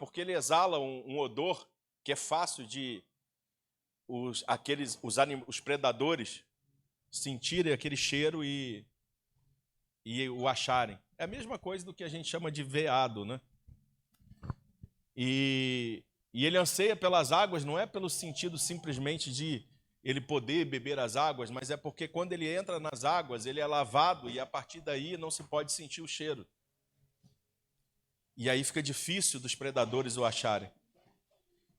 porque ele exala um odor que é fácil de os predadores sentirem aquele cheiro e o acharem. É a mesma coisa do que a gente chama de veado, né? E ele anseia pelas águas, não é pelo sentido simplesmente de ele poder beber as águas, mas é porque quando ele entra nas águas, ele é lavado e a partir daí não se pode sentir o cheiro. E aí fica difícil dos predadores o acharem.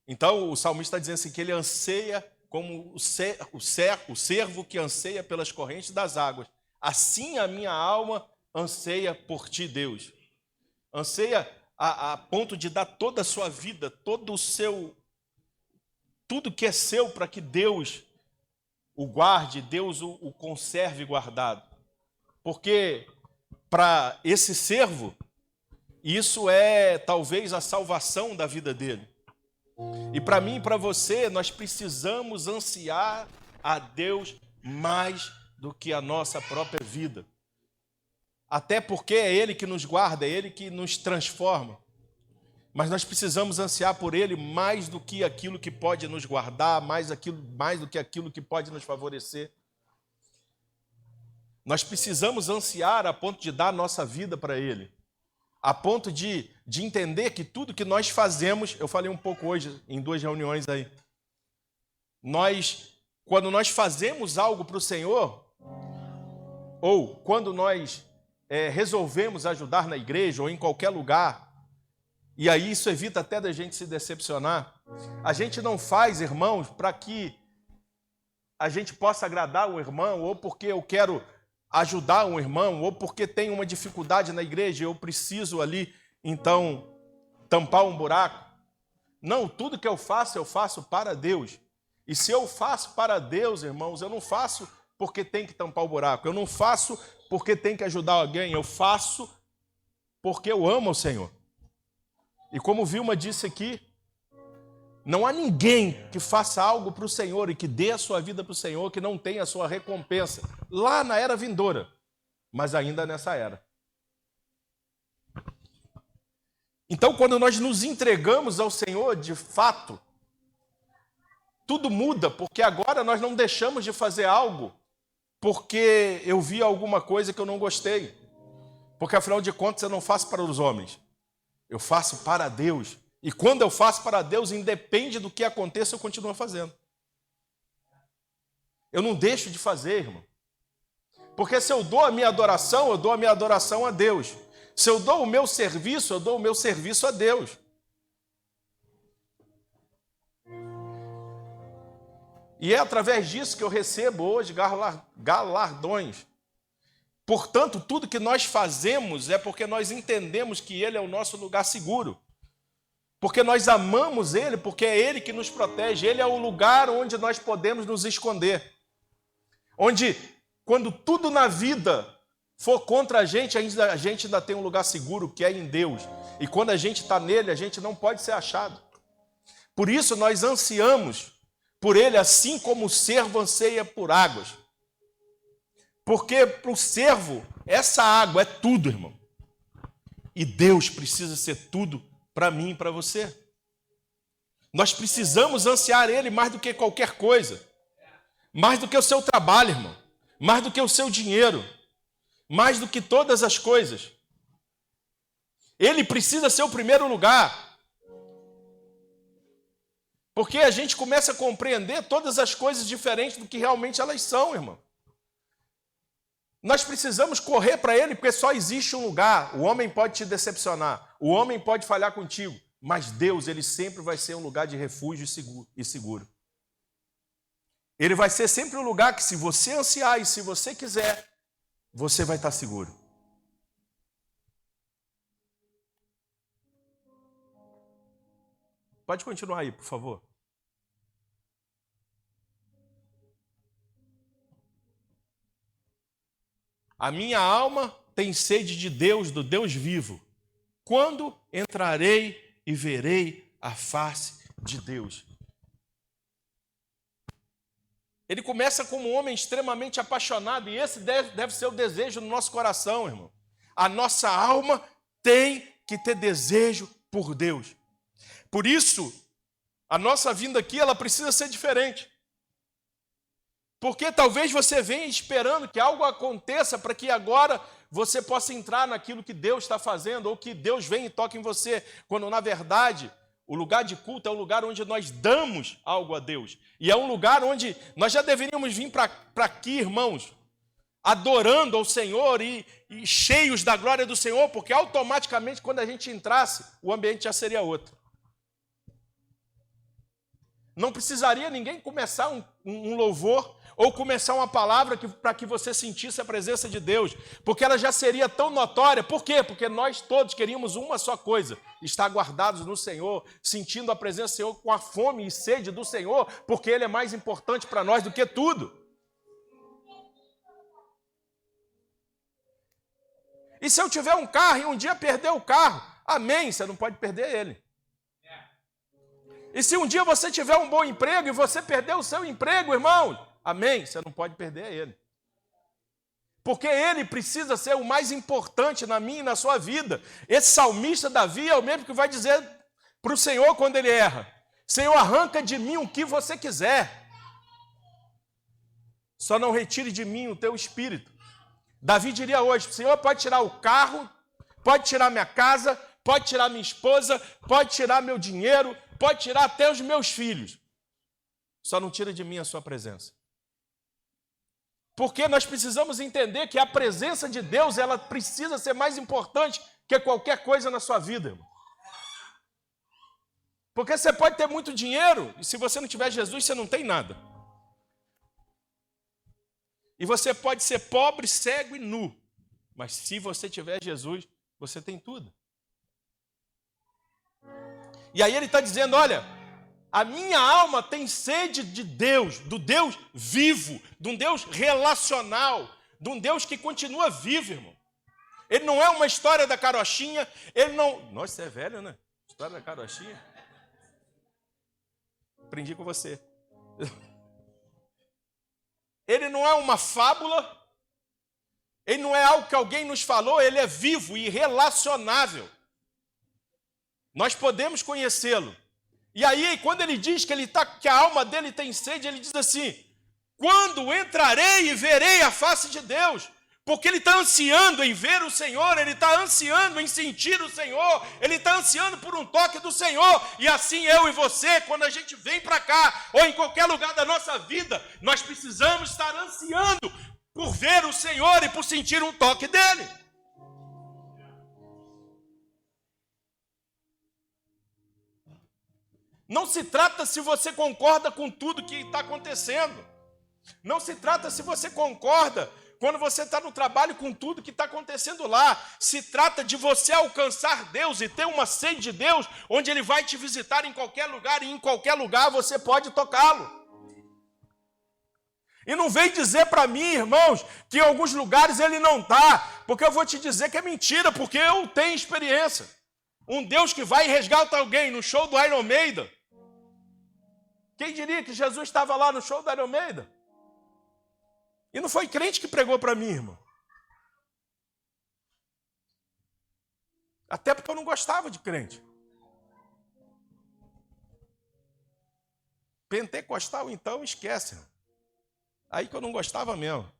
Então o salmista está dizendo assim, que ele anseia como o cervo que anseia pelas correntes das águas. Assim a minha alma anseia por ti, Deus. Anseia a ponto de dar toda a sua vida, tudo que é seu para que Deus o guarde, Deus o conserve guardado. Porque para esse servo, isso é talvez a salvação da vida dele. E para mim e para você, nós precisamos ansiar a Deus mais do que a nossa própria vida. Até porque é Ele que nos guarda, é Ele que nos transforma. Mas nós precisamos ansiar por Ele mais do que aquilo que pode nos guardar, mais do que aquilo que pode nos favorecer. Nós precisamos ansiar a ponto de dar nossa vida para Ele. A ponto de entender que tudo que nós fazemos, eu falei um pouco hoje em 2 reuniões aí, quando nós fazemos algo para o Senhor, ou quando nós resolvemos ajudar na igreja ou em qualquer lugar, e aí isso evita até da gente se decepcionar, a gente não faz, irmãos, para que a gente possa agradar o irmão, ou porque eu quero ajudar um irmão, ou porque tem uma dificuldade na igreja e eu preciso ali, então, tampar um buraco. Não, tudo que eu faço para Deus. E se eu faço para Deus, irmãos, eu não faço porque tem que tampar o buraco, eu não faço porque tem que ajudar alguém, eu faço porque eu amo o Senhor. E como Vilma disse aqui, não há ninguém que faça algo para o Senhor e que dê a sua vida para o Senhor que não tenha a sua recompensa lá na era vindoura, mas ainda nessa era. Então, quando nós nos entregamos ao Senhor, de fato, tudo muda, porque agora nós não deixamos de fazer algo porque eu vi alguma coisa que eu não gostei. Porque, afinal de contas, eu não faço para os homens, eu faço para Deus. E quando eu faço para Deus, independe do que aconteça, eu continuo fazendo. Eu não deixo de fazer, irmão. Porque se eu dou a minha adoração, eu dou a minha adoração a Deus. Se eu dou o meu serviço, eu dou o meu serviço a Deus. E é através disso que eu recebo hoje galardões. Portanto, tudo que nós fazemos é porque nós entendemos que Ele é o nosso lugar seguro. Porque nós amamos Ele, porque é Ele que nos protege. Ele é o lugar onde nós podemos nos esconder. Onde, quando tudo na vida for contra a gente ainda tem um lugar seguro, que é em Deus. E quando a gente está nele, a gente não pode ser achado. Por isso nós ansiamos por Ele, assim como o servo anseia por águas. Porque para o servo, essa água é tudo, irmão. E Deus precisa ser tudo para mim e para você. Nós precisamos ansiar Ele mais do que qualquer coisa. Mais do que o seu trabalho, irmão. Mais do que o seu dinheiro. Mais do que todas as coisas. Ele precisa ser o primeiro lugar. Porque a gente começa a compreender todas as coisas diferentes do que realmente elas são, irmão. Nós precisamos correr para Ele, porque só existe um lugar. O homem pode te decepcionar, o homem pode falhar contigo, mas Deus, Ele sempre vai ser um lugar de refúgio e seguro. Ele vai ser sempre um lugar que, se você ansiar e se você quiser, você vai estar seguro. Pode continuar aí, por favor. A minha alma tem sede de Deus, do Deus vivo. Quando entrarei e verei a face de Deus? Ele começa como um homem extremamente apaixonado, e esse deve ser o desejo do nosso coração, irmão. A nossa alma tem que ter desejo por Deus. Por isso, a nossa vinda aqui, ela precisa ser diferente. Porque talvez você venha esperando que algo aconteça para que agora você possa entrar naquilo que Deus está fazendo, ou que Deus vem e toque em você, quando na verdade o lugar de culto é um lugar onde nós damos algo a Deus. E é um lugar onde nós já deveríamos vir para aqui, irmãos, adorando ao Senhor e cheios da glória do Senhor, porque automaticamente quando a gente entrasse, o ambiente já seria outro. Não precisaria ninguém começar um louvor ou começar uma palavra para que você sentisse a presença de Deus, porque ela já seria tão notória. Por quê? Porque nós todos queríamos uma só coisa: estar guardados no Senhor, sentindo a presença do Senhor, com a fome e sede do Senhor, porque Ele é mais importante para nós do que tudo. E se eu tiver um carro e um dia perder o carro, amém, você não pode perder ele. E se um dia você tiver um bom emprego e você perder o seu emprego, irmão, amém, você não pode perder ele. Porque ele precisa ser o mais importante na minha e na sua vida. Esse salmista Davi é o mesmo que vai dizer para o Senhor quando ele erra: Senhor, arranca de mim o que você quiser, só não retire de mim o teu espírito. Davi diria hoje: o Senhor pode tirar o carro, pode tirar minha casa, pode tirar minha esposa, pode tirar meu dinheiro, pode tirar até os meus filhos, só não tira de mim a sua presença. Porque nós precisamos entender que a presença de Deus, ela precisa ser mais importante que qualquer coisa na sua vida, irmão. Porque você pode ter muito dinheiro, e se você não tiver Jesus, você não tem nada. E você pode ser pobre, cego e nu, mas se você tiver Jesus, você tem tudo. E aí ele está dizendo: olha, a minha alma tem sede de Deus, do Deus vivo, de um Deus relacional, de um Deus que continua vivo, irmão. Ele não é uma história da carochinha, ele não... Nossa, você é velho, né? História da carochinha. Aprendi com você. Ele não é uma fábula, ele não é algo que alguém nos falou, ele é vivo e relacionável. Nós podemos conhecê-lo. E aí, quando ele diz que a alma dele tem sede, ele diz assim: quando entrarei e verei a face de Deus? Porque ele está ansiando em ver o Senhor, ele está ansiando em sentir o Senhor, ele está ansiando por um toque do Senhor. E assim eu e você, quando a gente vem para cá, ou em qualquer lugar da nossa vida, nós precisamos estar ansiando por ver o Senhor e por sentir um toque dele. Não se trata se você concorda com tudo que está acontecendo. Não se trata se você concorda quando você está no trabalho com tudo que está acontecendo lá. Se trata de você alcançar Deus e ter uma sede de Deus, onde Ele vai te visitar em qualquer lugar, e em qualquer lugar você pode tocá-lo. E não vem dizer para mim, irmãos, que em alguns lugares Ele não está, porque eu vou te dizer que é mentira, porque eu tenho experiência. Um Deus que vai e resgata alguém no show do Iron Maiden. Quem diria que Jesus estava lá no show do Iron Maiden? E não foi crente que pregou para mim, irmão. Até porque eu não gostava de crente. Pentecostal, então, esquece, irmão. Aí que eu não gostava mesmo.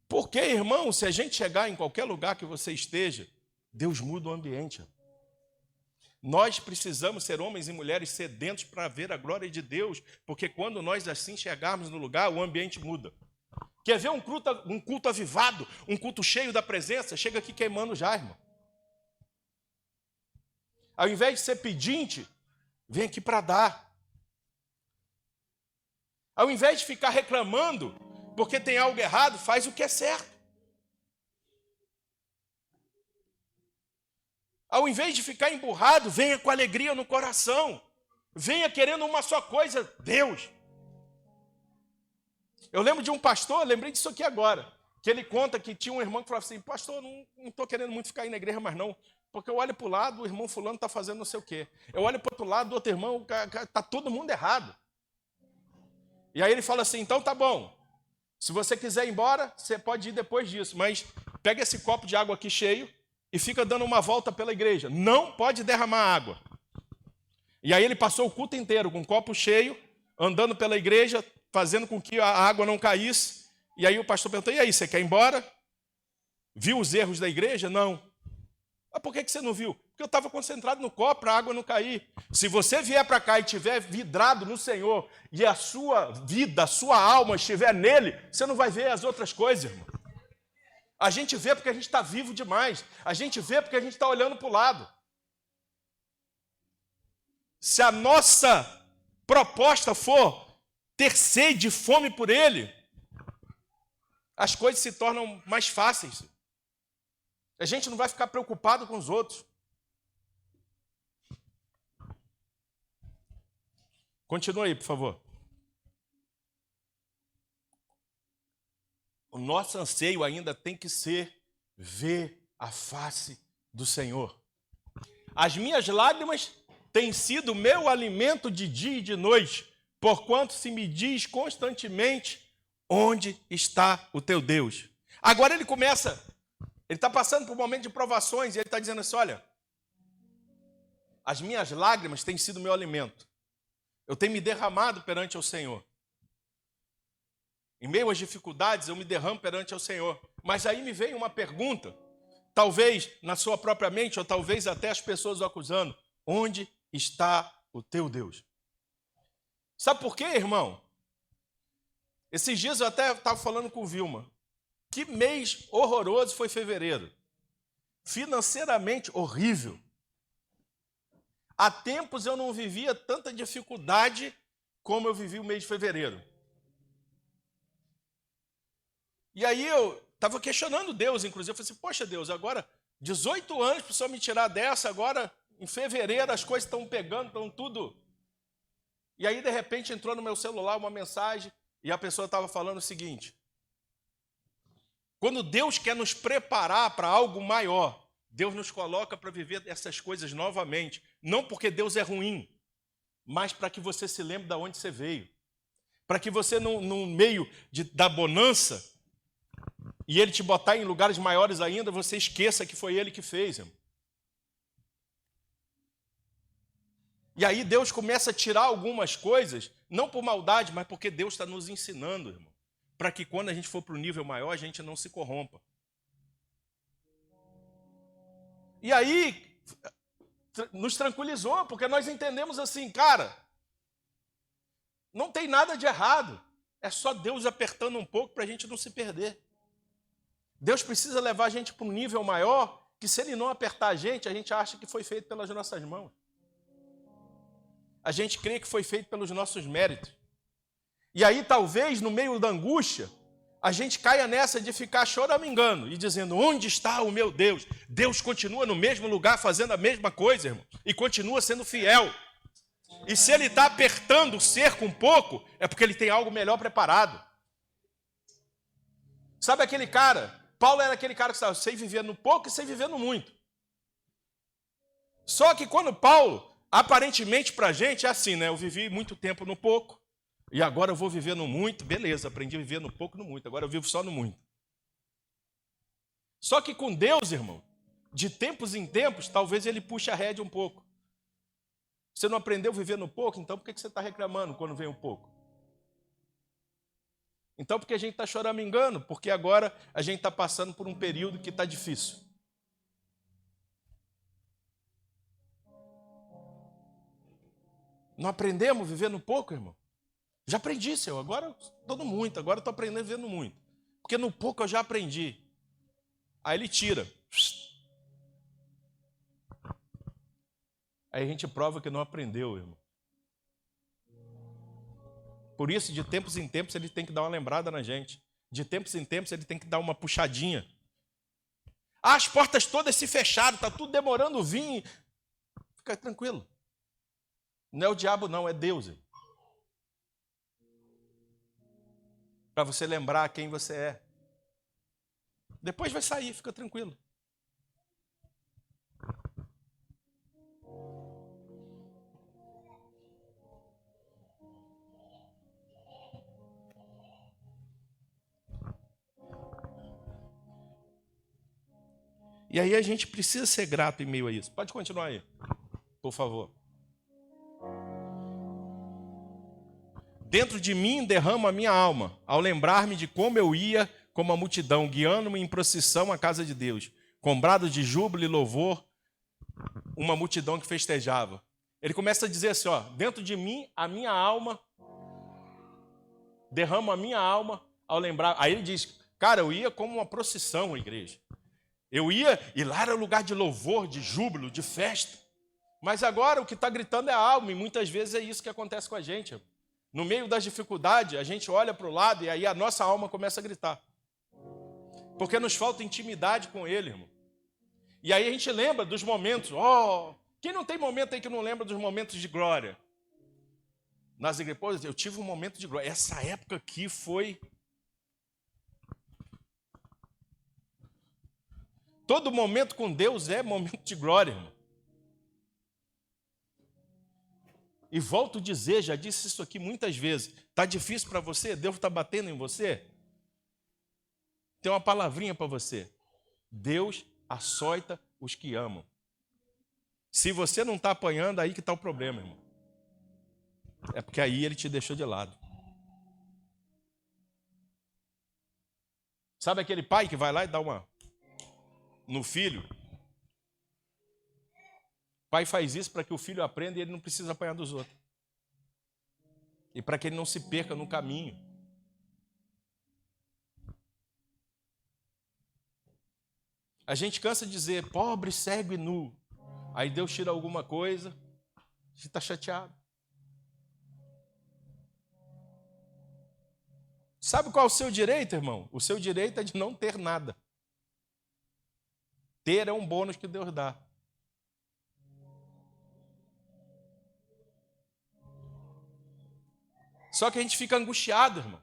Porque, irmão, se a gente chegar em qualquer lugar que você esteja, Deus muda o ambiente. Nós precisamos ser homens e mulheres sedentos para ver a glória de Deus, porque quando nós assim chegarmos no lugar, o ambiente muda. Quer ver um culto avivado, um culto cheio da presença? Chega aqui queimando já, irmão. Ao invés de ser pedinte, vem aqui para dar. Ao invés de ficar reclamando porque tem algo errado, faz o que é certo. Ao invés de ficar emburrado, venha com alegria no coração. Venha querendo uma só coisa, Deus. Eu lembro de um pastor, lembrei disso aqui agora, que ele conta que tinha um irmão que falava assim: pastor, não estou querendo muito ficar aí na igreja mais não, porque eu olho para o lado, o irmão fulano está fazendo não sei o quê. Eu olho para o outro lado, do outro irmão, está todo mundo errado. E aí ele fala assim, então tá bom, se você quiser ir embora, você pode ir depois disso, mas pega esse copo de água aqui cheio e fica dando uma volta pela igreja. Não pode derramar água. E aí ele passou o culto inteiro com um copo cheio, andando pela igreja, fazendo com que a água não caísse. E aí o pastor perguntou, e aí, você quer ir embora? Viu os erros da igreja? Não. Mas por que você não viu? Porque eu estava concentrado no copo para a água não cair. Se você vier para cá e estiver vidrado no Senhor e a sua vida, a sua alma estiver nele, você não vai ver as outras coisas, irmão. A gente vê porque a gente está vivo demais. A gente vê porque a gente está olhando para o lado. Se a nossa proposta for ter sede e fome por ele, as coisas se tornam mais fáceis. A gente não vai ficar preocupado com os outros. Continua aí, por favor. O nosso anseio ainda tem que ser ver a face do Senhor. As minhas lágrimas têm sido meu alimento de dia e de noite, porquanto se me diz constantemente, onde está o teu Deus? Agora ele começa, ele está passando por um momento de provações, e ele está dizendo assim, olha, as minhas lágrimas têm sido meu alimento. Eu tenho me derramado perante o Senhor. Em meio às dificuldades, eu me derramo perante o Senhor. Mas aí me vem uma pergunta, talvez na sua própria mente, ou talvez até as pessoas o acusando. Onde está o teu Deus? Sabe por quê, irmão? Esses dias eu até estava falando com o Vilma. Que mês horroroso foi fevereiro. Financeiramente horrível. Há tempos eu não vivia tanta dificuldade como eu vivi o mês de fevereiro. E aí eu estava questionando Deus, inclusive. Eu falei assim, poxa Deus, agora 18 anos para o Senhor me tirar dessa, agora em fevereiro as coisas estão pegando, estão tudo. E aí de repente entrou no meu celular uma mensagem e a pessoa estava falando o seguinte, quando Deus quer nos preparar para algo maior, Deus nos coloca para viver essas coisas novamente. Não porque Deus é ruim, mas para que você se lembre de onde você veio. Para que você, no meio da bonança, e Ele te botar em lugares maiores ainda, você esqueça que foi Ele que fez, irmão. E aí Deus começa a tirar algumas coisas, não por maldade, mas porque Deus está nos ensinando, irmão. Para que quando a gente for para o nível maior, a gente não se corrompa. E aí, nos tranquilizou, porque nós entendemos assim, cara, não tem nada de errado. É só Deus apertando um pouco para a gente não se perder. Deus precisa levar a gente para um nível maior, que se Ele não apertar a gente acha que foi feito pelas nossas mãos. A gente crê que foi feito pelos nossos méritos. E aí, talvez, no meio da angústia, a gente caia nessa de ficar choramingando e dizendo, onde está o meu Deus? Deus continua no mesmo lugar fazendo a mesma coisa, irmão, e continua sendo fiel. E se Ele está apertando o cerco um pouco, é porque Ele tem algo melhor preparado. Sabe aquele cara? Paulo era aquele cara que estava sem viver no pouco e sem viver no muito. Só que quando Paulo, aparentemente para a gente, é assim, né? Eu vivi muito tempo no pouco, e agora eu vou viver no muito. Beleza, aprendi a viver no pouco e no muito. Agora eu vivo só no muito. Só que com Deus, irmão, de tempos em tempos, talvez Ele puxe a rédea um pouco. Você não aprendeu a viver no pouco, então por que você está reclamando quando vem um pouco? Então por que a gente está choramingando? Porque agora a gente está passando por um período que está difícil. Não aprendemos a viver no pouco, irmão? Já aprendi, Senhor, agora estou no muito, agora estou aprendendo a viver no muito. Porque no pouco eu já aprendi. Aí Ele tira. Aí a gente prova que não aprendeu, irmão. Por isso, de tempos em tempos, Ele tem que dar uma lembrada na gente. De tempos em tempos, Ele tem que dar uma puxadinha. Ah, as portas todas se fecharam, está tudo demorando vir. Fica tranquilo. Não é o diabo, não, é Deus, irmão. Para você lembrar quem você é. Depois vai sair, fica tranquilo. E aí a gente precisa ser grato em meio a isso. Pode continuar aí, por favor. Dentro de mim derramo a minha alma, ao lembrar-me de como eu ia como a multidão, guiando-me em procissão à casa de Deus, com brado de júbilo e louvor, uma multidão que festejava. Ele começa a dizer assim, ó, dentro de mim, a minha alma, derramo a minha alma ao lembrar. Aí ele diz, cara, eu ia como uma procissão à igreja. Eu ia, e lá era lugar de louvor, de júbilo, de festa. Mas agora o que está gritando é a alma, e muitas vezes é isso que acontece com a gente. No meio das dificuldades, a gente olha para o lado e aí a nossa alma começa a gritar. Porque nos falta intimidade com Ele, irmão. E aí a gente lembra dos momentos, quem não tem momento aí que não lembra dos momentos de glória? Nas igrejas, eu tive um momento de glória. Essa época aqui foi... Todo momento com Deus é momento de glória, irmão. E volto a dizer, já disse isso aqui muitas vezes. Está difícil para você? Deus está batendo em você? Tem uma palavrinha para você. Deus açoita os que amam. Se você não está apanhando, aí que está o problema, irmão. É porque aí Ele te deixou de lado. Sabe aquele pai que vai lá e dá uma... no filho? O pai faz isso para que o filho aprenda e ele não precisa apanhar dos outros. E para que ele não se perca no caminho. A gente cansa de dizer, pobre, cego e nu. Aí Deus tira alguma coisa, a gente está chateado. Sabe qual é o seu direito, irmão? O seu direito é de não ter nada. Ter é um bônus que Deus dá. Só que a gente fica angustiado, irmão.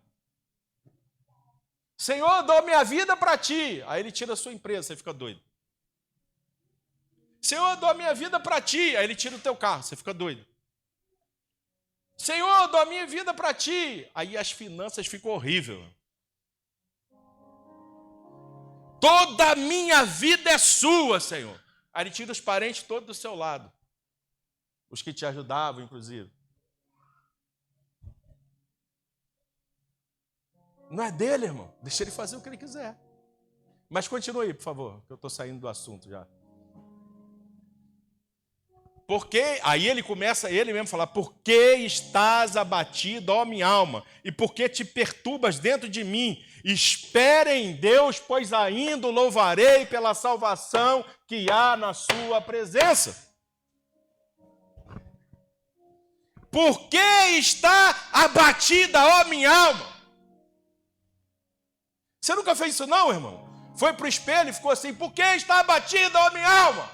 Senhor, dou minha vida para ti. Aí Ele tira a sua empresa, você fica doido. Senhor, dou a minha vida para ti. Aí Ele tira o teu carro, você fica doido. Senhor, dou a minha vida para ti. Aí as finanças ficam horríveis. Toda a minha vida é sua, Senhor. Aí Ele tira os parentes todos do seu lado. Os que te ajudavam, inclusive. Não é dele, irmão. Deixa ele fazer o que ele quiser. Mas continue aí, por favor, que eu estou saindo do assunto já. Porque, aí ele começa, ele mesmo falar, por que estás abatido, ó minha alma? E por que te perturbas dentro de mim? Espere em Deus, pois ainda o louvarei pela salvação que há na sua presença. Por que está abatida, ó minha alma? Você nunca fez isso não, irmão? Foi para o espelho e ficou assim, por que está abatida, ó minha alma?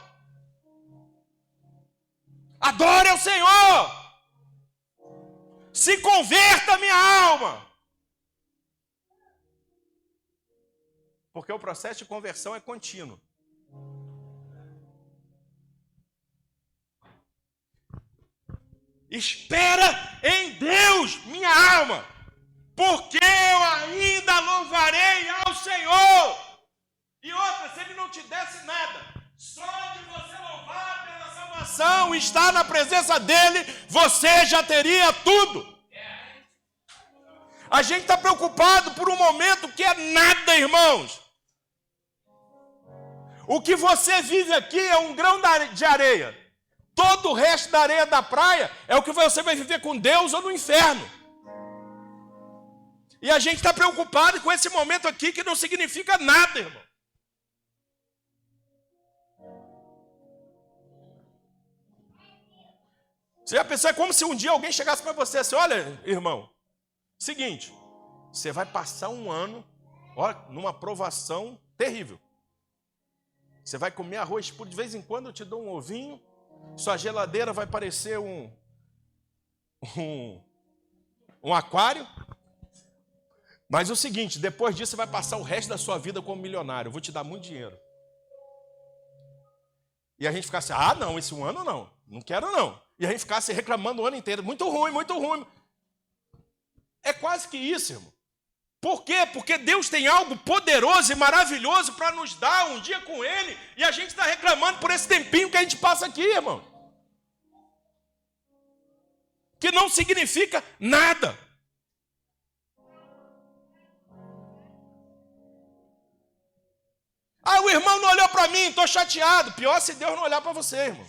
Adore ao Senhor. Se converta, minha alma. Porque o processo de conversão é contínuo. Espera em Deus, minha alma, porque eu ainda louvarei ao Senhor. E outra, se Ele não te desse nada, só de você louvar pela salvação, estar na presença dEle, você já teria tudo. A gente está preocupado por um momento que é nada, irmãos. O que você vive aqui é um grão de areia. Todo o resto da areia da praia é o que você vai viver com Deus ou no inferno. E a gente está preocupado com esse momento aqui que não significa nada, irmão. Você já pensou, é como se um dia alguém chegasse para você assim, olha, irmão, seguinte, você vai passar um ano, olha, numa provação terrível. Você vai comer arroz puro, de vez em quando eu te dou um ovinho, sua geladeira vai parecer um aquário. Mas é o seguinte, depois disso você vai passar o resto da sua vida como milionário, eu vou te dar muito dinheiro. E a gente fica assim, ah não, esse um ano não quero não. E a gente ficasse reclamando o ano inteiro, muito ruim, muito ruim. É quase que isso, irmão. Por quê? Porque Deus tem algo poderoso e maravilhoso para nos dar um dia com Ele, e a gente está reclamando por esse tempinho que a gente passa aqui, irmão. Que não significa nada. Ah, o irmão não olhou para mim, estou chateado. Pior se Deus não olhar para você, irmão.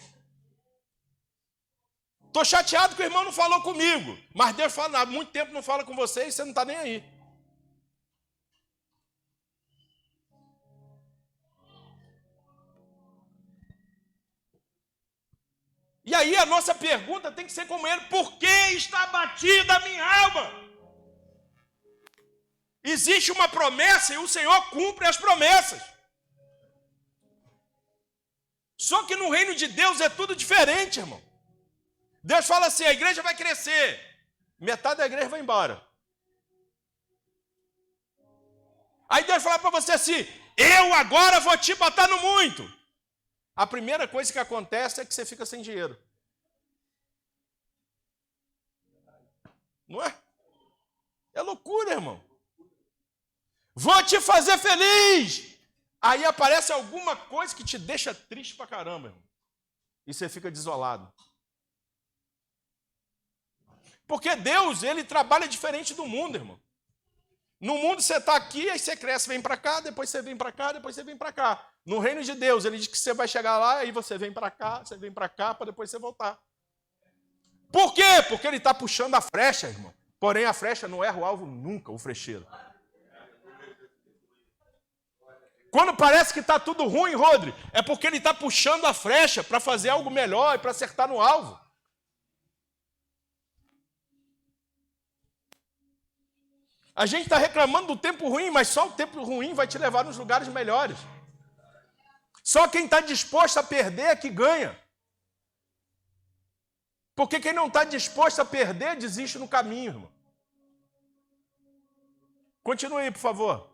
Estou chateado que o irmão não falou comigo. Mas Deus fala, há muito tempo não fala com você e você não está nem aí. E aí a nossa pergunta tem que ser como ele: por que está abatida a minha alma? Existe uma promessa e o Senhor cumpre as promessas. Só que no reino de Deus é tudo diferente, irmão. Deus fala assim: a igreja vai crescer, metade da igreja vai embora. Aí Deus fala para você assim: eu agora vou te botar no muito. A primeira coisa que acontece é que você fica sem dinheiro. Não é? É loucura, irmão. Vou te fazer feliz. Aí aparece alguma coisa que te deixa triste pra caramba, irmão. E você fica desolado. Porque Deus, Ele trabalha diferente do mundo, irmão. No mundo você está aqui, aí você cresce, vem para cá, depois você vem para cá, depois você vem para cá. No reino de Deus, Ele diz que você vai chegar lá, aí você vem para cá, para depois você voltar. Por quê? Porque Ele está puxando a flecha, irmão. Porém, a flecha não erra o alvo nunca, o frecheiro. Quando parece que está tudo ruim, Rodri, é porque Ele está puxando a flecha para fazer algo melhor e para acertar no alvo. A gente está reclamando do tempo ruim, mas só o tempo ruim vai te levar nos lugares melhores. Só quem está disposto a perder é que ganha. Porque quem não está disposto a perder, desiste no caminho, irmão. Continue aí, por favor.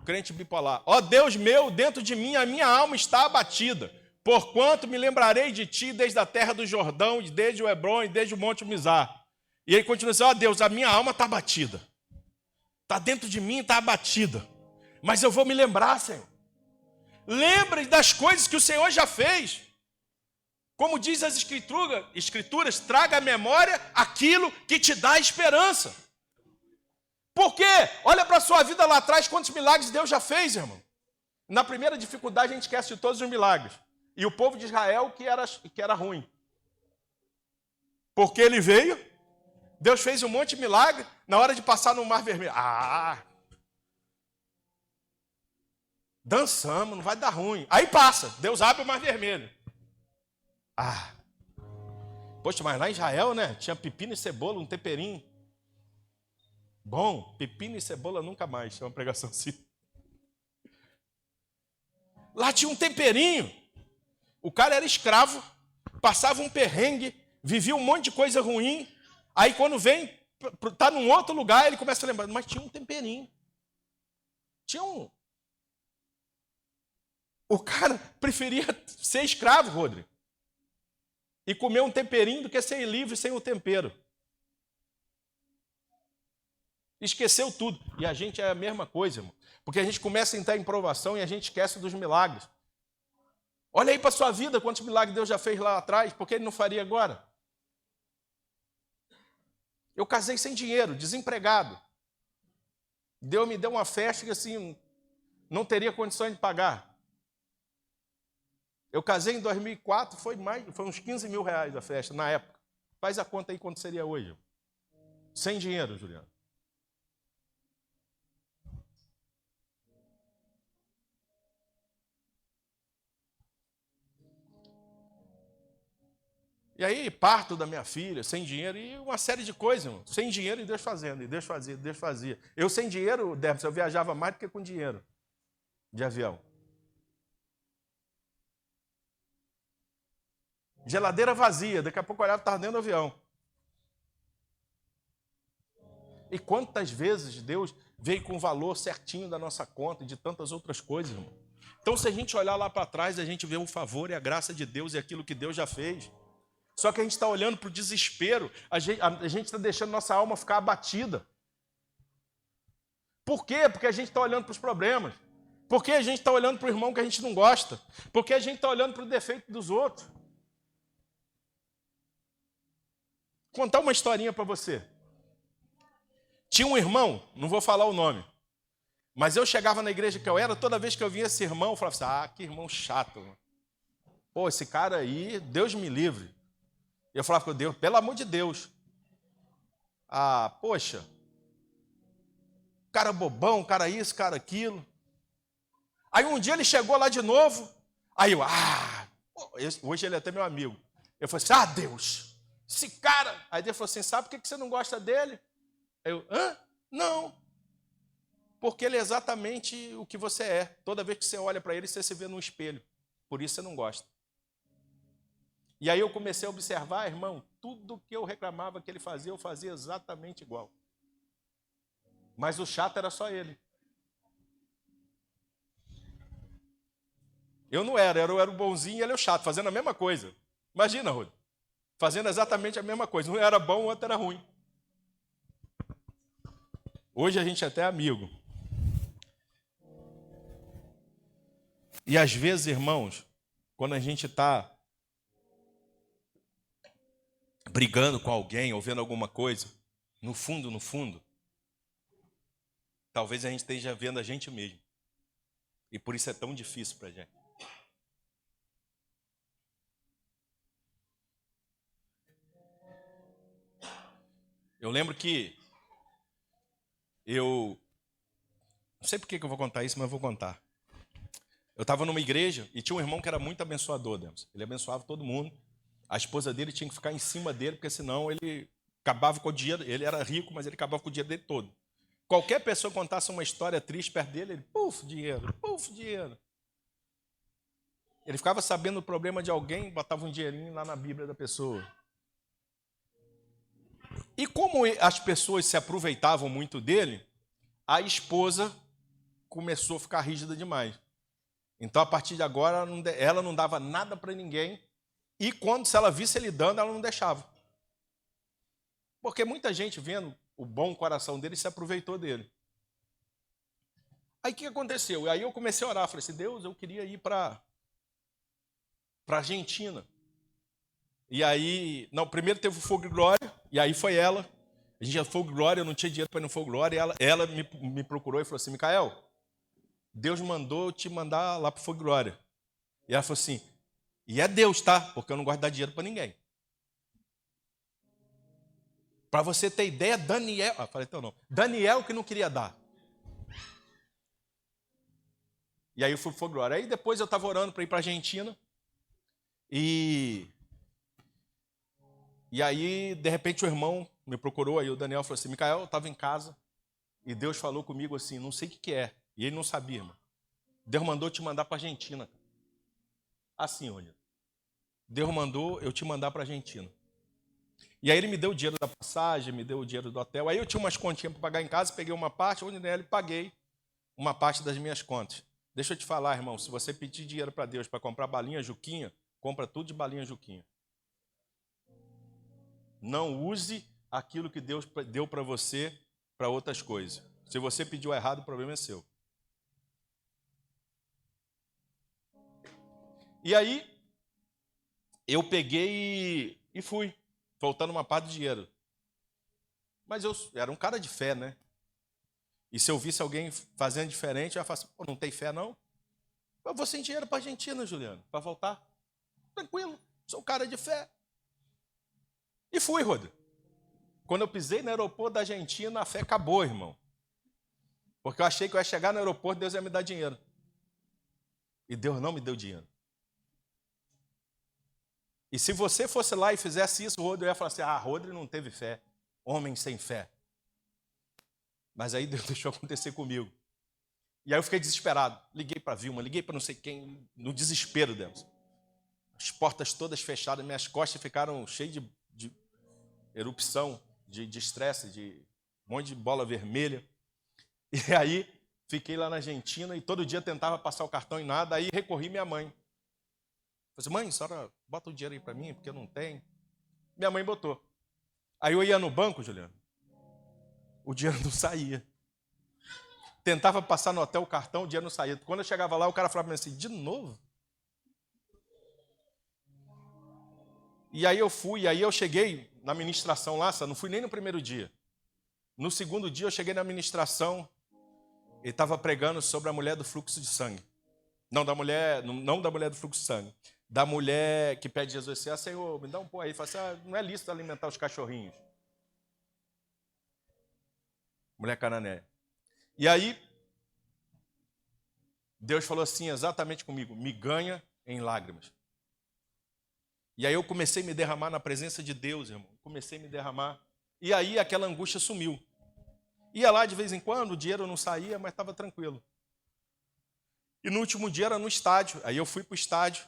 Crente bipolar. Ó Deus meu, dentro de mim a minha alma está abatida. Porquanto me lembrarei de ti desde a terra do Jordão, desde o Hebron e desde o monte Mizar. E ele continua assim: ó Deus, a minha alma está abatida. Está dentro de mim, está abatida. Mas eu vou me lembrar, Senhor. Lembre das coisas que o Senhor já fez. Como diz as escrituras, traga à memória aquilo que te dá esperança. Por quê? Olha para a sua vida lá atrás, quantos milagres Deus já fez, irmão. Na primeira dificuldade a gente esquece de todos os milagres. E o povo de Israel que era ruim. Porque ele veio, Deus fez um monte de milagre, na hora de passar no Mar Vermelho. Dançamos, não vai dar ruim. Aí passa, Deus abre o Mar Vermelho. Poxa, mas lá em Israel, né, tinha pepino e cebola, um temperinho. Bom, pepino e cebola nunca mais, é uma pregação assim. Lá tinha um temperinho. O cara era escravo, passava um perrengue, vivia um monte de coisa ruim. Aí quando vem, está num outro lugar, ele começa a lembrar, mas tinha um temperinho. O cara preferia ser escravo, Rodrigo, e comer um temperinho do que ser livre sem o tempero. Esqueceu tudo. E a gente é a mesma coisa, irmão. Porque a gente começa a entrar em provação e a gente esquece dos milagres. Olha aí para a sua vida, quantos milagres Deus já fez lá atrás, por que Ele não faria agora? Eu casei sem dinheiro, desempregado. Deus me deu uma festa que assim, não teria condições de pagar. Eu casei em 2004, foi uns 15 mil reais a festa, na época. Faz a conta aí quanto seria hoje. Sem dinheiro, Juliano. E aí, parto da minha filha, sem dinheiro, e uma série de coisas, irmão. Sem dinheiro e Deus fazendo, e Deus fazia, Deus fazia. Eu sem dinheiro, Débora, eu viajava mais do que com dinheiro de avião. Geladeira vazia, daqui a pouco eu olhava, estava dentro do avião. E quantas vezes Deus veio com o valor certinho da nossa conta e de tantas outras coisas, irmão. Então, se a gente olhar lá para trás, a gente vê o favor e a graça de Deus e aquilo que Deus já fez. Só que a gente está olhando para o desespero, a gente está deixando nossa alma ficar abatida. Por quê? Porque a gente está olhando para os problemas. Porque a gente está olhando para o irmão que a gente não gosta. Porque a gente está olhando para o defeito dos outros. Vou contar uma historinha para você. Tinha um irmão, não vou falar o nome, mas eu chegava na igreja que eu era, toda vez que eu via esse irmão, eu falava assim, que irmão chato. Mano. Pô, esse cara aí, Deus me livre. Eu falava com Deus, pelo amor de Deus. Poxa, cara bobão, cara isso, cara aquilo. Aí um dia ele chegou lá de novo, aí eu, hoje ele é até meu amigo. Eu falei assim, Deus, esse cara. Aí Deus falou assim, sabe por que você não gosta dele? Aí eu, não. Porque ele é exatamente o que você é. Toda vez que você olha para ele, você se vê no espelho. Por isso você não gosta. E aí eu comecei a observar, irmão, tudo que eu reclamava que ele fazia, eu fazia exatamente igual. Mas o chato era só ele. Eu não era, eu era o bonzinho e ele é o chato, fazendo a mesma coisa. Imagina, Rô, fazendo exatamente a mesma coisa. Um era bom, o outro era ruim. Hoje a gente até é amigo. E às vezes, irmãos, quando a gente está brigando com alguém ou vendo alguma coisa, no fundo, talvez a gente esteja vendo a gente mesmo. E por isso é tão difícil para a gente. Eu lembro que não sei por que eu vou contar isso, mas eu vou contar. Eu estava numa igreja e tinha um irmão que era muito abençoador, Deus. Ele abençoava todo mundo. A esposa dele tinha que ficar em cima dele, porque senão ele acabava com o dinheiro. Ele era rico, mas ele acabava com o dinheiro dele todo. Qualquer pessoa contasse uma história triste perto dele, ele, dinheiro. Ele ficava sabendo o problema de alguém, botava um dinheirinho lá na Bíblia da pessoa. E como as pessoas se aproveitavam muito dele, a esposa começou a ficar rígida demais. Então, a partir de agora, ela não dava nada para ninguém. E se ela visse ele dando, ela não deixava. Porque muita gente, vendo o bom coração dele, se aproveitou dele. Aí o que aconteceu? Aí eu comecei a orar. Falei assim, Deus, eu queria ir para a Argentina. E aí, primeiro teve o Fogo e Glória, e aí foi ela. A gente ia no Fogo e Glória, eu não tinha dinheiro para ir no Fogo e Glória. E ela me procurou e falou assim, Micael, Deus mandou eu te mandar lá para o Fogo e Glória. E ela falou assim, e é Deus, tá? Porque eu não gosto de dar dinheiro para ninguém. Para você ter ideia, Daniel... falei, então não. Daniel que não queria dar. E aí eu fui para o Fogo e Glória. Aí depois eu estava orando para ir para a Argentina. E aí, de repente, o irmão me procurou. Aí o Daniel falou assim, Micael, eu estava em casa. E Deus falou comigo assim, não sei o que é. E ele não sabia, irmão. Deus mandou te mandar para a Argentina. Assim, olha. Deus mandou eu te mandar para a Argentina. E aí ele me deu o dinheiro da passagem, me deu o dinheiro do hotel. Aí eu tinha umas continhas para pagar em casa, peguei uma parte, onde nele paguei uma parte das minhas contas. Deixa eu te falar, irmão, se você pedir dinheiro para Deus para comprar balinha Juquinha, compra tudo de balinha Juquinha. Não use aquilo que Deus deu para você para outras coisas. Se você pediu errado, o problema é seu. E aí, eu peguei e fui, faltando uma parte de dinheiro. Mas eu era um cara de fé, né? E se eu visse alguém fazendo diferente, eu ia falar assim, não tem fé não? Eu vou sem dinheiro para a Argentina, Juliano, para voltar. Tranquilo, sou um cara de fé. E fui, Roda. Quando eu pisei no aeroporto da Argentina, a fé acabou, irmão. Porque eu achei que eu ia chegar no aeroporto e Deus ia me dar dinheiro. E Deus não me deu dinheiro. E se você fosse lá e fizesse isso, Rodrigo, eu ia falar assim, Rodrigo não teve fé. Homem sem fé. Mas aí Deus deixou acontecer comigo. E aí eu fiquei desesperado. Liguei para a Vilma, liguei para não sei quem, no desespero, Deus. As portas todas fechadas, minhas costas ficaram cheias de erupção, de estresse, de um monte de bola vermelha. E aí fiquei lá na Argentina e todo dia tentava passar o cartão e nada. Aí recorri à minha mãe. Falei assim, mãe, a senhora bota o dinheiro aí para mim, porque eu não tenho. Minha mãe botou. Aí eu ia no banco, Juliano, o dinheiro não saía. Tentava passar no hotel o cartão, o dinheiro não saía. Quando eu chegava lá, o cara falava assim, de novo? E aí eu fui, aí eu cheguei na ministração lá, não fui nem no primeiro dia. No segundo dia eu cheguei na ministração, ele estava pregando sobre a mulher do fluxo de sangue. Não da mulher do fluxo de sangue. Da mulher que pede Jesus assim, Senhor, me dá um pão aí. Ele fala assim, não é lícito alimentar os cachorrinhos. Mulher cananeia. E aí, Deus falou assim exatamente comigo, me ganha em lágrimas. E aí eu comecei a me derramar na presença de Deus, irmão. Comecei a me derramar. E aí aquela angústia sumiu. Ia lá de vez em quando, o dinheiro não saía, mas estava tranquilo. E no último dia era no estádio. Aí eu fui para o estádio.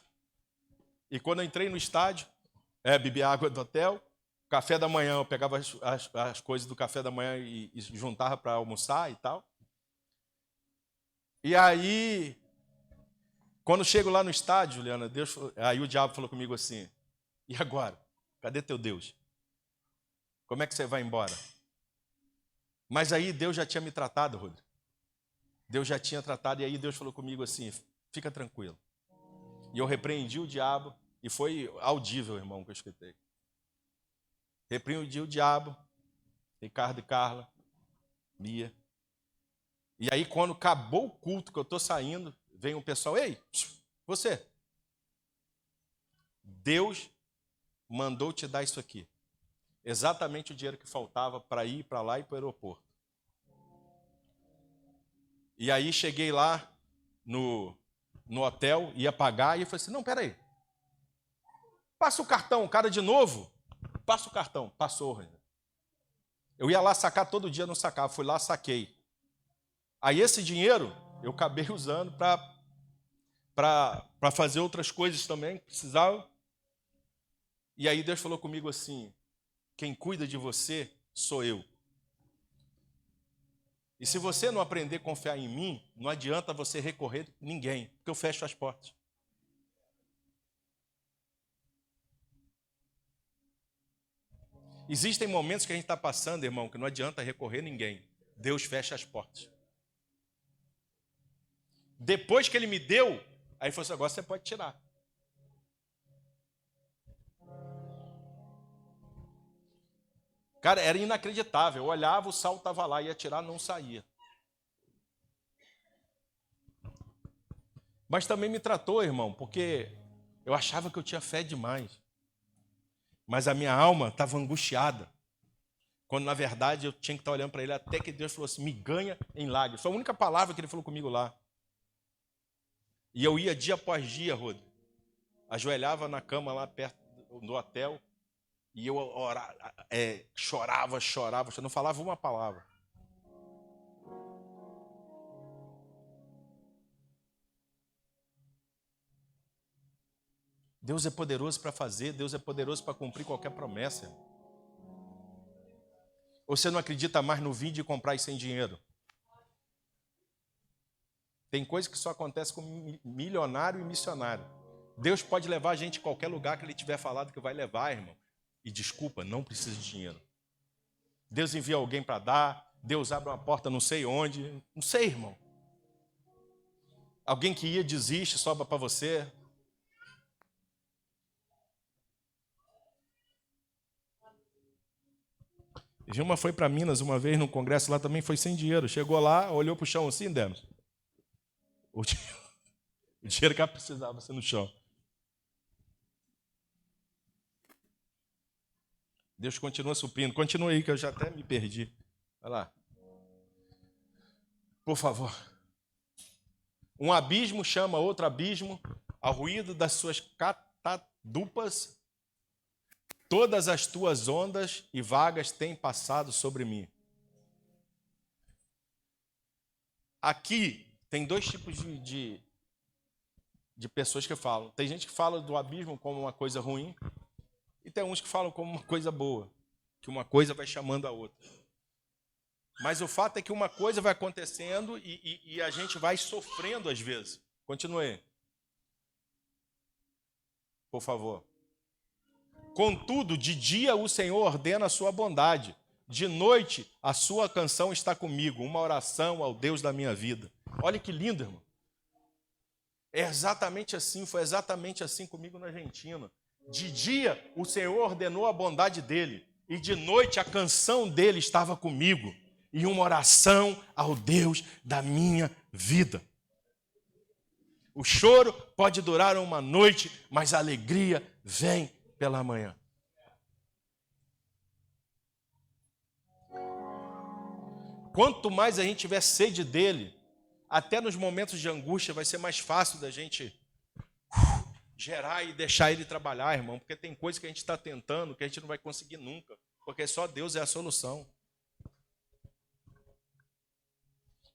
E quando eu entrei no estádio, bebi água do hotel. Café da manhã, eu pegava as coisas do café da manhã e juntava para almoçar e tal. E aí, quando chego lá no estádio, Juliana, aí o diabo falou comigo assim, e agora? Cadê teu Deus? Como é que você vai embora? Mas aí Deus já tinha me tratado, Rodrigo. Deus já tinha tratado, e aí Deus falou comigo assim, fica tranquilo. E eu repreendi o diabo, e foi audível, irmão, que eu escutei. Repreendi o diabo, Ricardo e Carla, Mia. E aí, quando acabou o culto que eu estou saindo, vem um pessoal, ei, você, Deus mandou te dar isso aqui. Exatamente o dinheiro que faltava para ir para lá e para o aeroporto. E aí cheguei lá no hotel, ia pagar, e eu falei assim, não, peraí. Passa o cartão, cara de novo. Passa o cartão. Passou. Eu ia lá sacar todo dia, não sacava. Fui lá, saquei. Aí esse dinheiro eu acabei usando para fazer outras coisas também que precisava. E aí Deus falou comigo assim, quem cuida de você sou eu. E se você não aprender a confiar em mim, não adianta você recorrer a ninguém, porque eu fecho as portas. Existem momentos que a gente está passando, irmão, que não adianta recorrer a ninguém. Deus fecha as portas. Depois que ele me deu, aí ele falou assim, agora você pode tirar. Cara, era inacreditável. Eu olhava, o sal estava lá, ia tirar, não saía. Mas também me tratou, irmão, porque eu achava que eu tinha fé demais. Mas a minha alma estava angustiada. Quando, na verdade, eu tinha que estar olhando para ele até que Deus falou assim, me ganha em lágrimas. Foi a única palavra que ele falou comigo lá. E eu ia dia após dia, Rodrigo. Ajoelhava na cama lá perto do hotel. E eu chorava, não falava uma palavra. Deus é poderoso para fazer, Deus é poderoso para cumprir qualquer promessa. Ou você não acredita mais no vinde e comprar sem dinheiro? Tem coisa que só acontece com milionário e missionário. Deus pode levar a gente a qualquer lugar que Ele tiver falado que vai levar, irmão. E desculpa, não precisa de dinheiro. Deus envia alguém para dar, Deus abre uma porta não sei onde, não sei, irmão. Alguém que ia, desiste, sobra para você. Gilma foi para Minas uma vez, num congresso lá também, foi sem dinheiro. Chegou lá, olhou para o chão assim, Demos. O dinheiro que ela precisava ser no chão. Deus continua suprindo. Continua aí, que eu já até me perdi. Vai lá. Por favor. Um abismo chama outro abismo, ao ruído das suas catadupas, todas as tuas ondas e vagas têm passado sobre mim. Aqui tem dois tipos de pessoas que falam. Tem gente que fala do abismo como uma coisa ruim, e tem uns que falam como uma coisa boa, que uma coisa vai chamando a outra. Mas o fato é que uma coisa vai acontecendo e a gente vai sofrendo às vezes. Continue. Por favor. Contudo, de dia o Senhor ordena a sua bondade. De noite a sua canção está comigo, uma oração ao Deus da minha vida. Olha que lindo, irmão. É exatamente assim, foi exatamente assim comigo na Argentina. De dia o Senhor ordenou a bondade dele, e de noite a canção dele estava comigo, e uma oração ao Deus da minha vida. O choro pode durar uma noite, mas a alegria vem pela manhã. Quanto mais a gente tiver sede dele, até nos momentos de angústia vai ser mais fácil da gente gerar e deixar ele trabalhar, irmão, porque tem coisa que a gente está tentando que a gente não vai conseguir nunca, porque só Deus é a solução.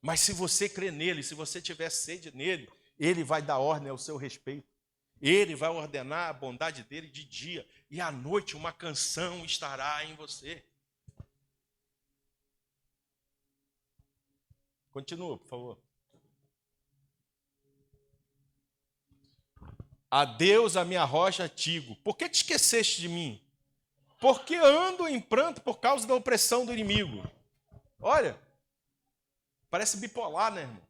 Mas se você crer nele, se você tiver sede nele, ele vai dar ordem ao seu respeito. Ele vai ordenar a bondade dele de dia, e à noite uma canção estará em você. Continua, por favor. A Deus, a minha rocha, digo, por que te esqueceste de mim? Porque ando em pranto por causa da opressão do inimigo. Olha, parece bipolar, né, irmão?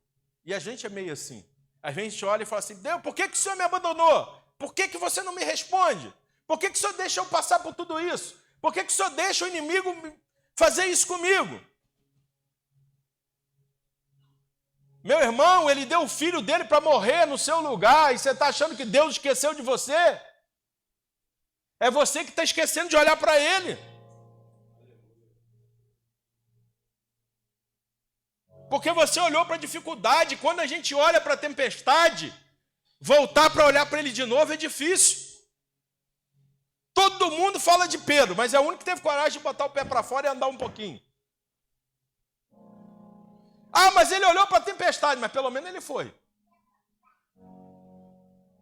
E a gente é meio assim. A gente olha e fala assim, Deus, por que o Senhor me abandonou? Por que você não me responde? Por que o Senhor deixa eu passar por tudo isso? Por que o Senhor deixa o inimigo fazer isso comigo? Meu irmão, ele deu o filho dele para morrer no seu lugar, e você está achando que Deus esqueceu de você? É você que está esquecendo de olhar para ele. Porque você olhou para a dificuldade. Quando a gente olha para a tempestade, voltar para olhar para ele de novo é difícil. Todo mundo fala de Pedro, mas é o único que teve coragem de botar o pé para fora e andar um pouquinho. Ah, mas ele olhou para a tempestade, mas pelo menos ele foi.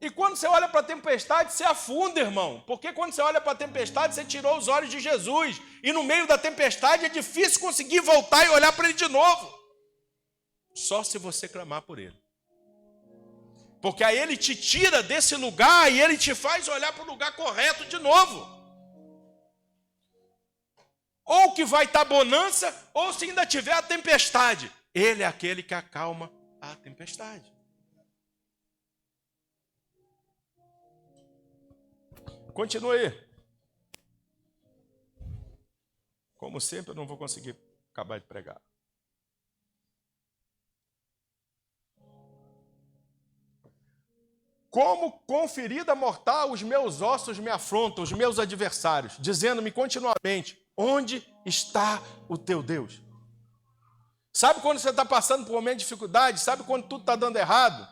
E quando você olha para a tempestade, você afunda, irmão. Porque quando você olha para a tempestade, você tirou os olhos de Jesus. E no meio da tempestade é difícil conseguir voltar e olhar para ele de novo. Só se você clamar por ele. Porque aí ele te tira desse lugar e ele te faz olhar para o lugar correto de novo. Ou que vai estar bonança, ou se ainda tiver a tempestade. Ele é aquele que acalma a tempestade. Continua aí. Como sempre, eu não vou conseguir acabar de pregar. Como com ferida mortal os meus ossos me afrontam, os meus adversários, dizendo-me continuamente, onde está o teu Deus? Sabe quando você está passando por um momento de dificuldade? Sabe quando tudo está dando errado?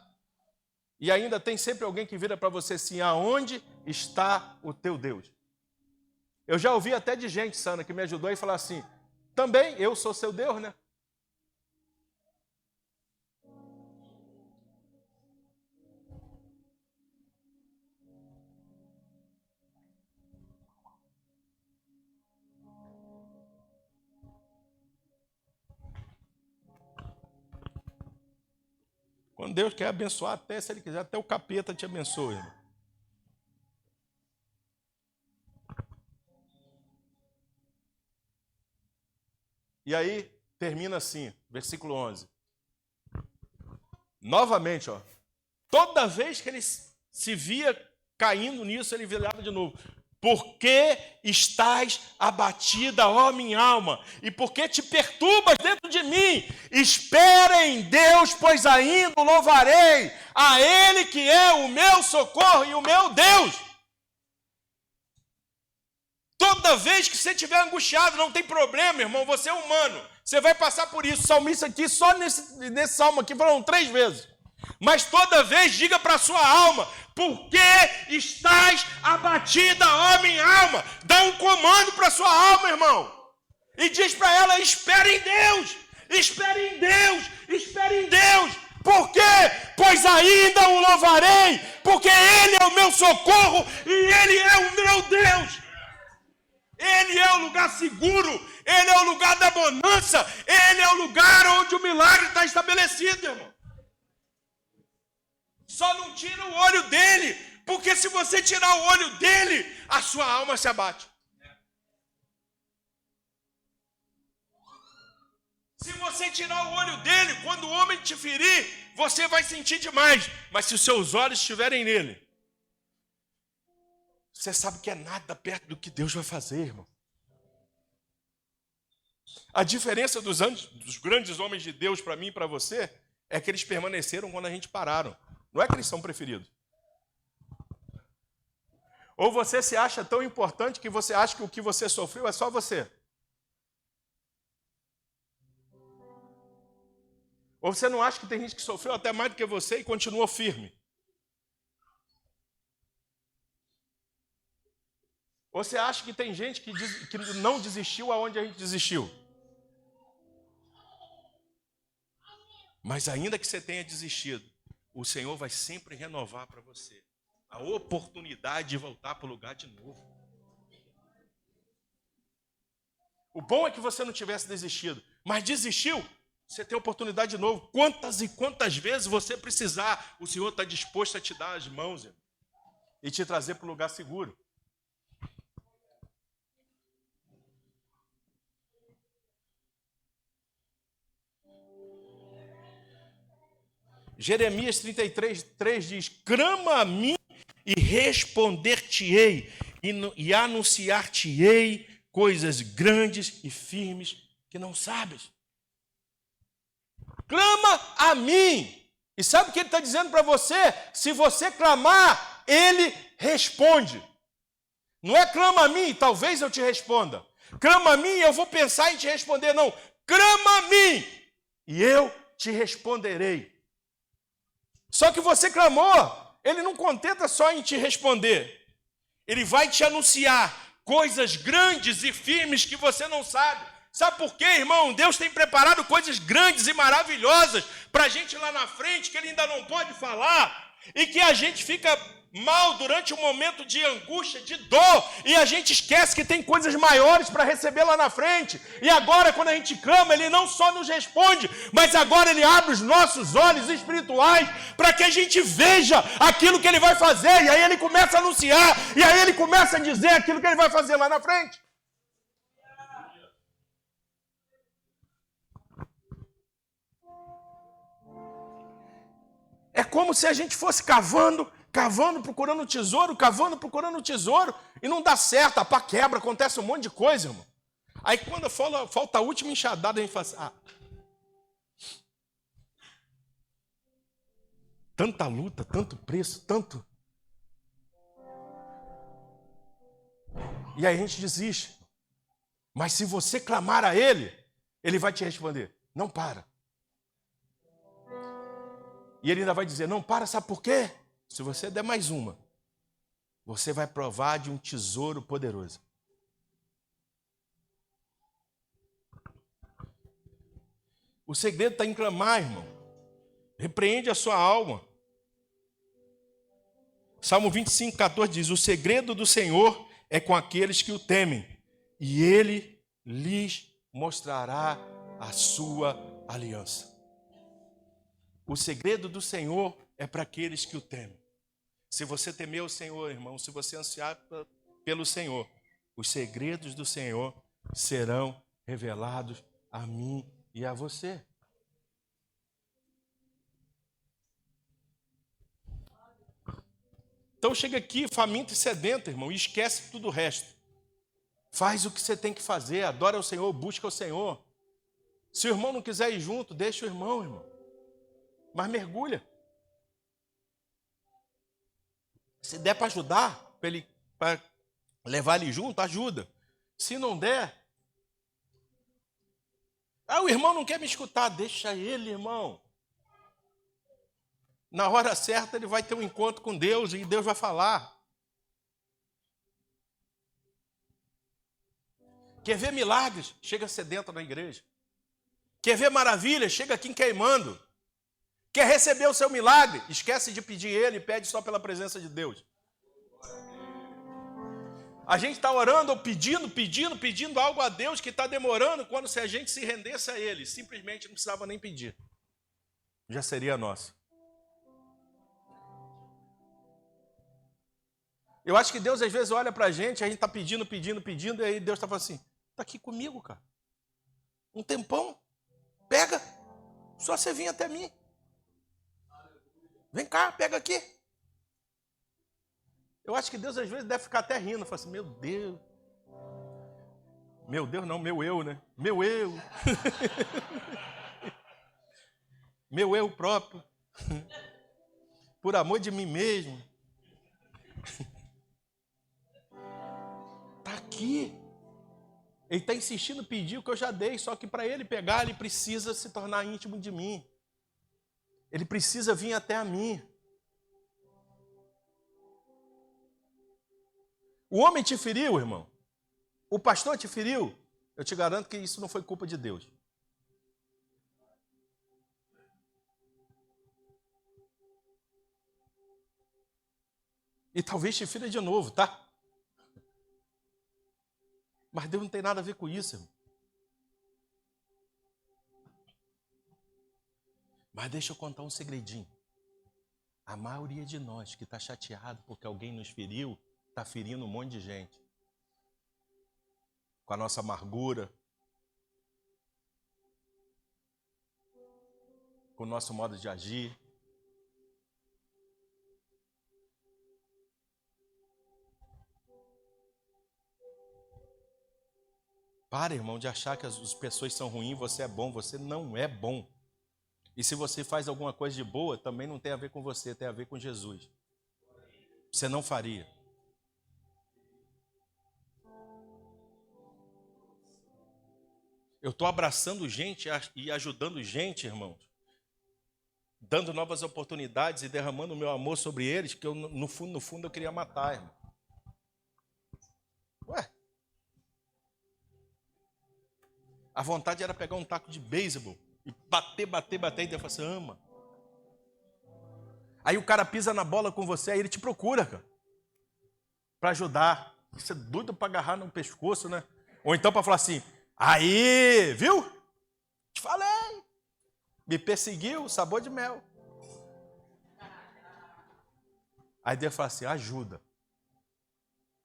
E ainda tem sempre alguém que vira para você assim, aonde está o teu Deus? Eu já ouvi até de gente, Sana, que me ajudou e falar assim, também eu sou seu Deus, né? Quando Deus quer abençoar, até se Ele quiser, até o capeta te abençoa, irmão. E aí, termina assim, versículo 11. Novamente, ó, toda vez que ele se via caindo nisso, ele virava de novo. Por que estás abatida, ó minha alma? E por que te perturbas dentro de mim? Espera em Deus, pois ainda o louvarei, a Ele que é o meu socorro e o meu Deus. Toda vez que você estiver angustiado, não tem problema, irmão, você é humano. Você vai passar por isso. O salmista aqui, só nesse salmo aqui, falaram 3 vezes. Mas toda vez diga para a sua alma, por que estás abatida, ó minha alma? Dá um comando para a sua alma, irmão. E diz para ela, espere em Deus, espere em Deus, espere em Deus. Por quê? Pois ainda o louvarei, porque Ele é o meu socorro e Ele é o meu Deus. Ele é o lugar seguro, Ele é o lugar da bonança, Ele é o lugar onde o milagre está estabelecido, irmão. Só não tira o olho dele Porque se você tirar o olho dele, a sua alma se abate. Se você tirar o olho dele, quando o homem te ferir, você vai sentir demais. Mas se os seus olhos estiverem nele, você sabe que é nada perto do que Deus vai fazer, irmão. A diferença dos grandes homens de Deus para mim e para você é que eles permaneceram quando a gente pararam. Não é que eles são preferidos. Ou você se acha tão importante que você acha que o que você sofreu é só você. Ou você não acha que tem gente que sofreu até mais do que você e continuou firme. Ou você acha que tem gente que não desistiu aonde a gente desistiu. Mas ainda que você tenha desistido, o Senhor vai sempre renovar para você a oportunidade de voltar para o lugar de novo. O bom é que você não tivesse desistido, mas desistiu, você tem oportunidade de novo. Quantas e quantas vezes você precisar, o Senhor está disposto a te dar as mãos, irmão, e te trazer para o lugar seguro. Jeremias 33:3 diz: clama a mim e responder-te-ei, e anunciar-te-ei coisas grandes e firmes que não sabes. Clama a mim. E sabe o que ele está dizendo para você? Se você clamar, ele responde. Não é clama a mim, talvez eu te responda. Clama a mim, eu vou pensar em te responder. Não, clama a mim e eu te responderei. Só que você clamou, ele não contenta só em te responder. Ele vai te anunciar coisas grandes e firmes que você não sabe. Sabe por quê, irmão? Deus tem preparado coisas grandes e maravilhosas para a gente lá na frente, que ele ainda não pode falar, e que a gente fica mal durante um momento de angústia, de dor, e a gente esquece que tem coisas maiores para receber lá na frente. E agora, quando a gente clama, ele não só nos responde, mas agora ele abre os nossos olhos espirituais para que a gente veja aquilo que ele vai fazer, e aí ele começa a anunciar, e aí ele começa a dizer aquilo que ele vai fazer lá na frente. É como se a gente fosse cavando, procurando tesouro, e não dá certo, a pá quebra, acontece um monte de coisa, irmão. Aí quando falta a última enxadada, a gente fala assim, tanta luta, tanto preço, tanto. E aí a gente desiste. Mas se você clamar a ele, ele vai te responder, não para. E ele ainda vai dizer, não para, sabe por quê? Se você der mais uma, você vai provar de um tesouro poderoso. O segredo está em clamar, irmão. Repreende a sua alma. Salmo 25:14 diz, o segredo do Senhor é com aqueles que o temem, e ele lhes mostrará a sua aliança. O segredo do Senhor é para aqueles que o temem. Se você temer o Senhor, irmão, se você ansiar pelo Senhor, os segredos do Senhor serão revelados a mim e a você. Então chega aqui faminto e sedento, irmão, e esquece tudo o resto. Faz o que você tem que fazer, adora o Senhor, busca o Senhor. Se o irmão não quiser ir junto, deixa o irmão. Mas mergulha. Se der para ajudar, para levar ele junto, ajuda. Se não der, o irmão não quer me escutar, deixa ele, irmão. Na hora certa ele vai ter um encontro com Deus e Deus vai falar. Quer ver milagres? Chega sedento na igreja. Quer ver maravilhas? Chega aqui queimando. Quer receber o seu milagre? Esquece de pedir ele, pede só pela presença de Deus. A gente está orando ou pedindo algo a Deus que está demorando, quando se a gente se rendesse a ele, simplesmente não precisava nem pedir. Já seria nosso. Eu acho que Deus às vezes olha para a gente está pedindo, e aí Deus está falando assim, está aqui comigo, cara. Um tempão, pega, só você vir até mim. Vem cá, pega aqui. Eu acho que Deus às vezes deve ficar até rindo, fala assim, meu Deus não, meu eu, né? Meu eu. Meu eu próprio. Por amor de mim mesmo. Está aqui. Ele está insistindo em pedir o que eu já dei, só que para ele pegar, ele precisa se tornar íntimo de mim. Ele precisa vir até a mim. O homem te feriu, irmão? O pastor te feriu? Eu te garanto que isso não foi culpa de Deus. E talvez te fira de novo, tá? Mas Deus não tem nada a ver com isso, irmão. Mas deixa eu contar um segredinho. A maioria de nós que está chateado porque alguém nos feriu, está ferindo um monte de gente. Com a nossa amargura, com o nosso modo de agir. Para, irmão, de achar que as pessoas são ruins, você é bom, você não é bom. E se você faz alguma coisa de boa, também não tem a ver com você, tem a ver com Jesus. Você não faria. Eu estou abraçando gente e ajudando gente, irmãos. Dando novas oportunidades e derramando o meu amor sobre eles, que eu, no fundo, eu queria matar, irmão. Ué? A vontade era pegar um taco de beisebol e bater, e Deus fala assim, ama. Aí o cara pisa na bola com você, aí ele te procura, cara, para ajudar. Você é doido para agarrar no pescoço, né? Ou então para falar assim, aí, viu? Te falei. Me perseguiu, sabor de mel. Aí Deus fala assim, ajuda.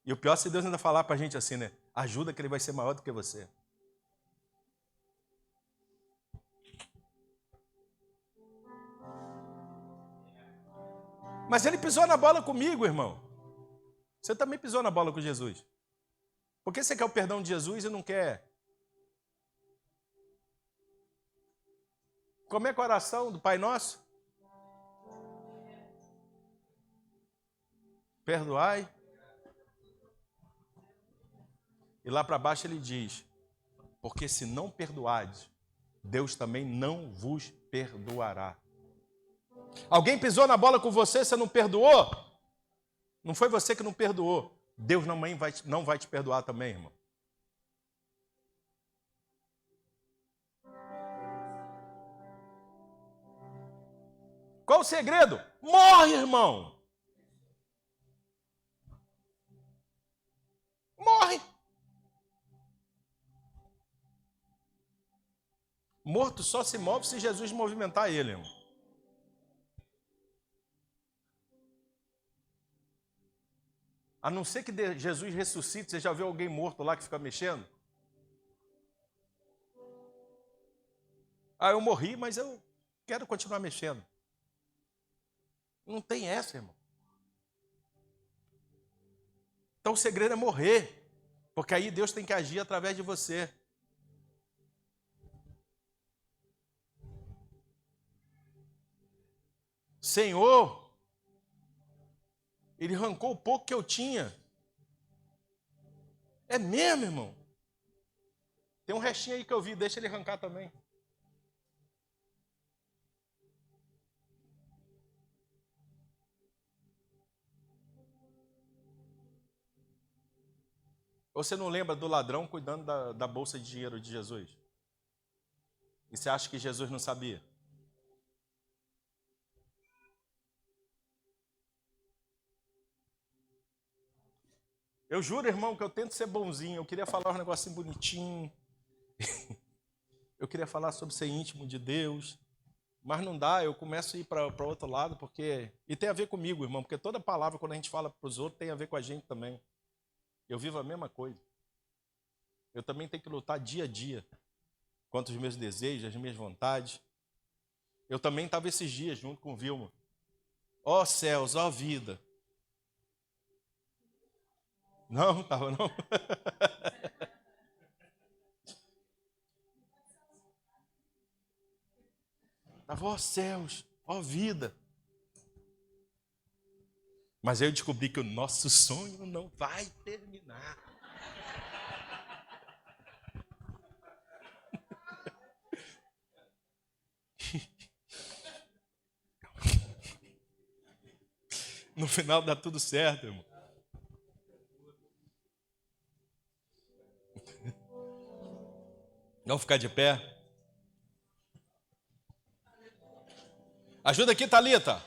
E o pior é se Deus ainda falar para a gente assim, né? Ajuda que ele vai ser maior do que você. Mas ele pisou na bola comigo, irmão. Você também pisou na bola com Jesus. Por que você quer o perdão de Jesus e não quer? Como é que a oração do Pai Nosso? Perdoai. E lá para baixo ele diz, porque se não perdoardes, Deus também não vos perdoará. Alguém pisou na bola com você, você não perdoou? Não foi você que não perdoou. Deus não vai te perdoar também, irmão. Qual o segredo? Morre, irmão. Morre. Morto só se move se Jesus movimentar ele, irmão. A não ser que Jesus ressuscite, você já viu alguém morto lá que fica mexendo? Ah, eu morri, mas eu quero continuar mexendo. Não tem essa, irmão. Então o segredo é morrer, porque aí Deus tem que agir através de você. Senhor, ele arrancou o pouco que eu tinha. É mesmo, irmão? Tem um restinho aí que eu vi, deixa ele arrancar também. Ou você não lembra do ladrão cuidando da bolsa de dinheiro de Jesus? E você acha que Jesus não sabia? Eu juro, irmão, que eu tento ser bonzinho. Eu queria falar um negocinho bonitinho. Eu queria falar sobre ser íntimo de Deus. Mas não dá, eu começo a ir para outro lado, porque. E tem a ver comigo, irmão, porque toda palavra, quando a gente fala para os outros, tem a ver com a gente também. Eu vivo a mesma coisa. Eu também tenho que lutar dia a dia contra os meus desejos, as minhas vontades. Eu também estava esses dias junto com o Vilma. Ó céus, ó vida. Não, estava não. Estava, ó céus, ó vida. Mas aí eu descobri que o nosso sonho não vai terminar. No final dá tudo certo, irmão. Vamos ficar de pé? Ajuda aqui, Thalita.